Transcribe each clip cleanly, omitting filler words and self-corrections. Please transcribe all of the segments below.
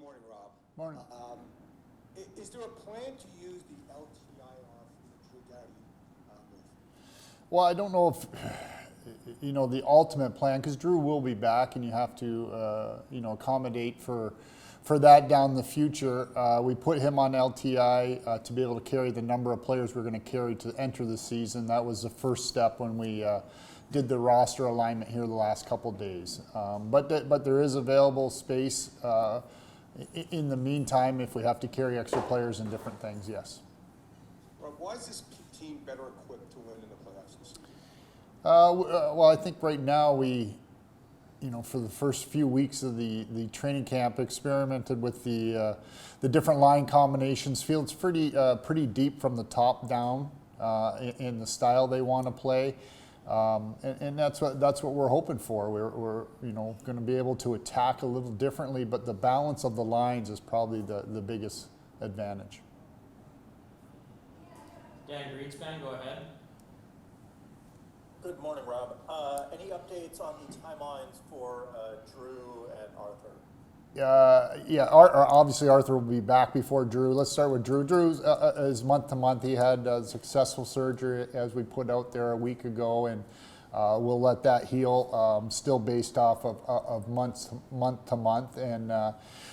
morning, Rob. Morning. Is there a plan to use the LTIR for the Drew Doughty move? Well, I don't know if, the ultimate plan, because Drew will be back and you have to, accommodate for that down the future. We put him on LTI to be able to carry the number of players we're going to carry to enter the season. That was the first step when we did the roster alignment here the last couple days. But there is available space in the meantime if we have to carry extra players and different things, yes. Rob, why is this team better equipped to win in the playoffs this season? Well, I think right now we, for the first few weeks of the training camp, experimented with the different line combinations. Field's pretty deep from the top down in the style they want to play, and that's what we're hoping for. We're going to be able to attack a little differently, but the balance of the lines is probably the biggest advantage. Dan Greenspan, go ahead. Good morning, Rob. Any updates on the timelines for Drew and Arthur? Obviously Arthur will be back before Drew. Let's start with Drew. Drew's is month to month. He had successful surgery, as we put out there a week ago, and we'll let that heal. Still based off of month to month. And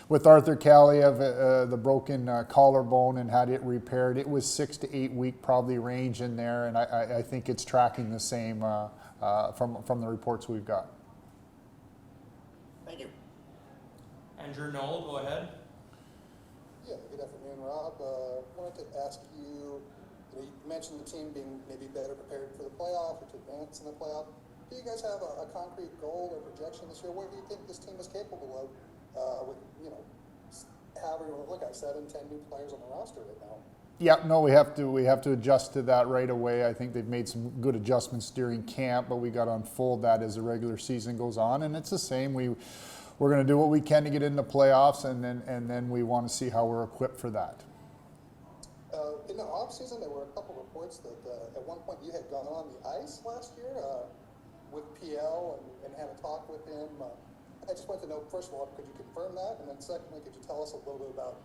with Arthur Kaliev, the broken collarbone and had it repaired, it was 6 to 8 week probably range in there, and I think it's tracking the same from the reports we've got. Thank you. Andrew Knoll, go ahead. Yeah, good afternoon, Rob. Wanted to ask you, you mentioned the team being maybe better prepared for the playoff or to advance in the playoff. Do you guys have a concrete goal or projection this year? What do you think this team is capable of with, however you want to look at 7, 10 new players on the roster right now? Yeah, no, we have to adjust to that right away. I think they've made some good adjustments during camp, but we got to unfold that as the regular season goes on, and it's the same. We're going to do what we can to get into playoffs, and then we want to see how we're equipped for that. In the offseason, there were a couple reports that at one point you had gone on the ice last year with PL and had a talk with him. I just wanted to know, first of all, could you confirm that? And then secondly, could you tell us a little bit about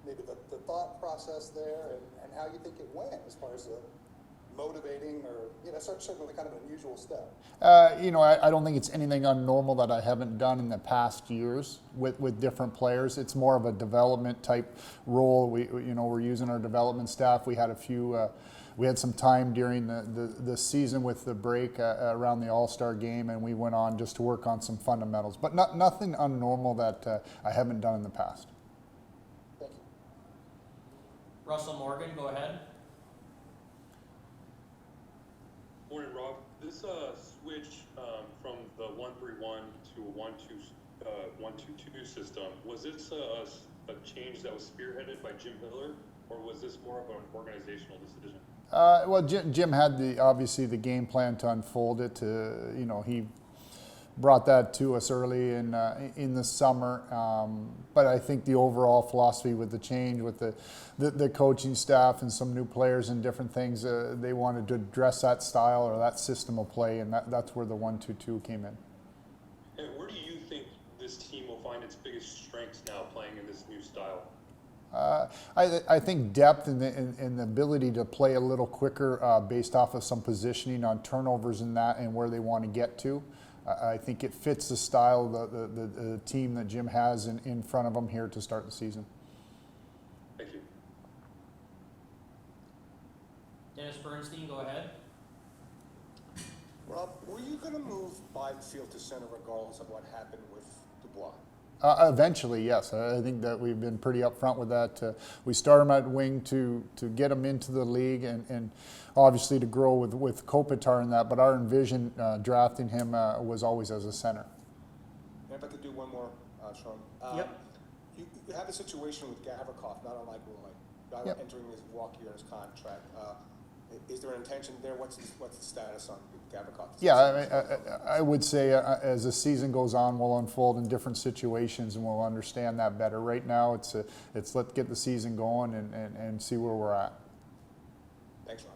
maybe the thought process there and how you think it went as far as motivating or, certainly kind of an unusual step? I don't think it's anything unnormal that I haven't done in the past years with different players. It's more of a development type role. We're using our development staff. We had we had some time during the season with the break around the All-Star game, and we went on just to work on some fundamentals. But nothing unnormal that I haven't done in the past. Thank you. Russell Morgan, go ahead. Morning, Rob. This switch from the 1-3-1 to a 1-2-2 system, was this a change that was spearheaded by Jim Miller, or was this more of an organizational decision? Well, Jim had obviously the game plan to unfold it. He brought that to us early in the summer, but I think the overall philosophy with the change, with the coaching staff and some new players and different things, they wanted to address that style or that system of play, and that's where the 1-2-2 came in. And where do you think this team will find its biggest strengths now playing in this new style? I think depth and the ability to play a little quicker based off of some positioning on turnovers and that and where they want to get to. I think it fits the style of the team that Jim has in front of him here to start the season. Thank you. Dennis Bernstein, go ahead. Rob, were you going to move Byfield to center regardless of what happened with Dubois? Eventually, yes. I think that we've been pretty upfront with that. We start him at wing to get him into the league and obviously to grow with Kopitar and that, but our envision drafting him was always as a center. If I could do one more, Sean. Yep. You have a situation with Gavrikov, not unlike Roy, Yep. entering his walk year in his contract. Is there an intention there? What's the status on Gavrikov? Yeah, I would say as the season goes on, we'll unfold in different situations and we'll understand that better. Right now, it's let's get the season going and see where we're at. Thanks, Ron.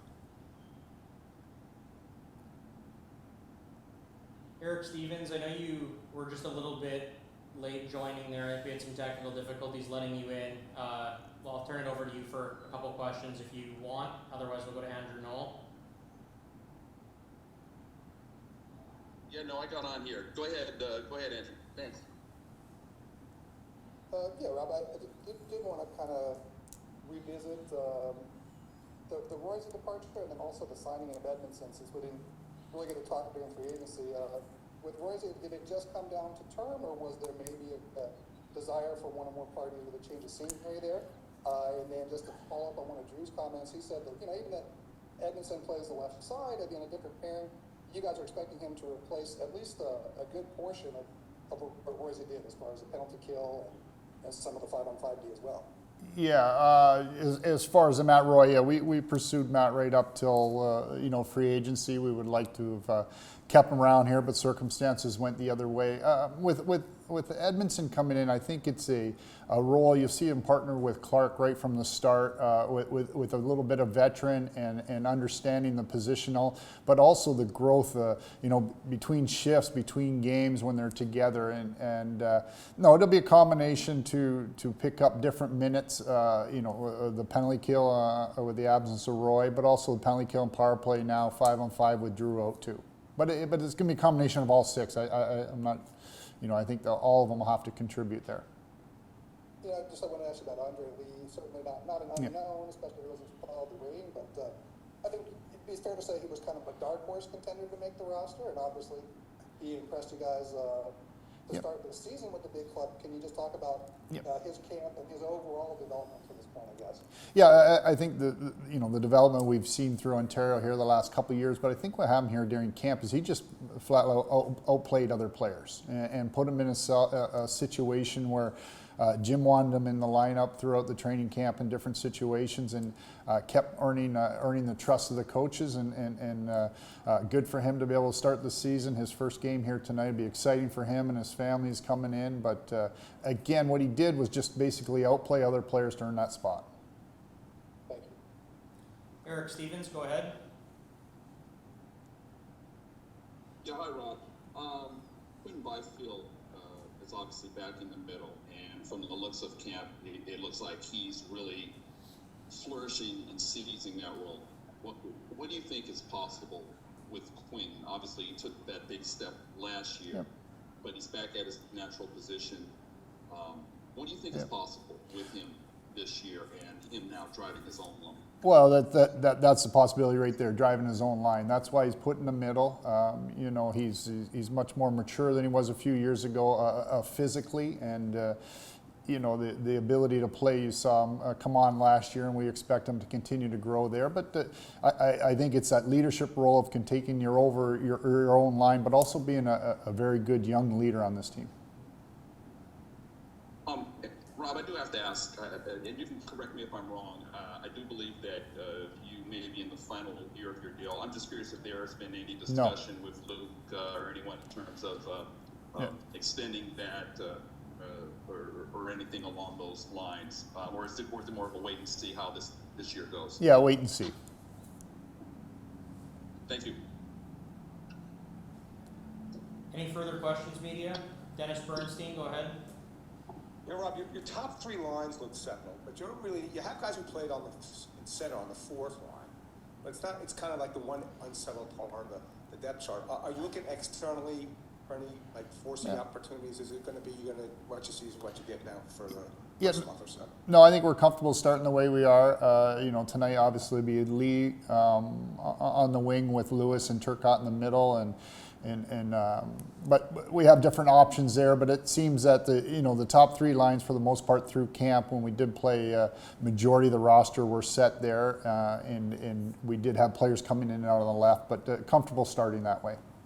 Eric Stevens, I know you were just a little bit late joining there. We had some technical difficulties letting you in. Well, I'll turn it over to you for a couple questions if you want. Otherwise, we'll go to Andrew Knoll. Yeah, no, I got on here. Go ahead, Andrew. Thanks. Yeah, Rob, I did want to kind of revisit the Royce departure and then also the signing of Edmondson, since we didn't really get to talk during free agency. With Royce, did it just come down to term, or was there maybe a desire for one or more parties with a change of scenery there? And then just to follow up on one of Drew's comments, he said that, even that Edmondson plays the left side, it'd be in a different pairing. You guys are expecting him to replace at least a good portion of what Royce did as far as the penalty kill and some of the 5-on-5 D as well. Yeah, as far as the Matt Roy, yeah, we pursued Matt right up till free agency. We would like to have kept him around here, but circumstances went the other way. With Edmondson coming in, I think it's a role you see him partner with Clark right from the start, with a little bit of veteran and understanding the positional, but also the growth, between shifts, between games when they're together, and no, it'll be a combination to pick up different minutes, the penalty kill with the absence of Roy, but also the penalty kill and power play now 5-on-5 with Drew out too. But it's going to be a combination of all six. I'm not. I think that all of them will have to contribute there. Yeah, just I want to ask you about Andre Lee. Certainly not an unknown, especially if he wasn't followed the ring, but I think it'd be fair to say he was kind of a dark horse contender to make the roster, and obviously he impressed you guys to start the season with the big club. Can you just talk about his camp and his overall development to this point, I guess? Yeah, I think the development we've seen through Ontario here the last couple of years, but I think what happened here during camp is he just flat out outplayed other players and put him in a situation where Jim wanted him in the lineup throughout the training camp in different situations, and kept earning the trust of the coaches, and good for him to be able to start the season. His first game here tonight will be exciting for him and his family's coming in, but again, what he did was just basically outplay other players to earn that spot. Thank you. Eric Stevens, go ahead. Yeah, hi, Rob. Quinn Byfield is obviously back in the middle, and from the looks of camp, it looks like he's really flourishing and seizing that role. What do you think is possible with Quinn? Obviously, he took that big step last year, but he's back at his natural position. What do you think is possible with him this year and him now driving his own line? Well, that's the possibility right there, driving his own line. That's why he's put in the middle. He's much more mature than he was a few years ago physically, and the ability to play. You saw him come on last year, and we expect him to continue to grow there. But I think it's that leadership role of taking your own line, but also being a very good young leader on this team. Rob, I do have to ask, and you can correct me if I'm wrong. I do believe that you may be in the final year of your deal. I'm just curious if there has been any discussion with Luke or anyone in terms of extending that or anything along those lines, or is it more of a wait and see how this year goes? Yeah, wait and see. Thank you. Any further questions, media? Dennis Bernstein, go ahead. Rob, your top three lines look settled, but you have guys who played in center on the fourth line, but it's kind of like the one unsettled part of the depth chart. Are you looking externally for any forcing opportunities? Is it going to be you're going to watch the season, what you get now for the first month or so? No, I think we're comfortable starting the way we are. Tonight obviously be Lee on the wing with Lewis and Turcotte in the middle, but we have different options there. But it seems that the top three lines for the most part through camp, when we did play, majority of the roster were set there, and we did have players coming in and out on the left, but comfortable starting that way.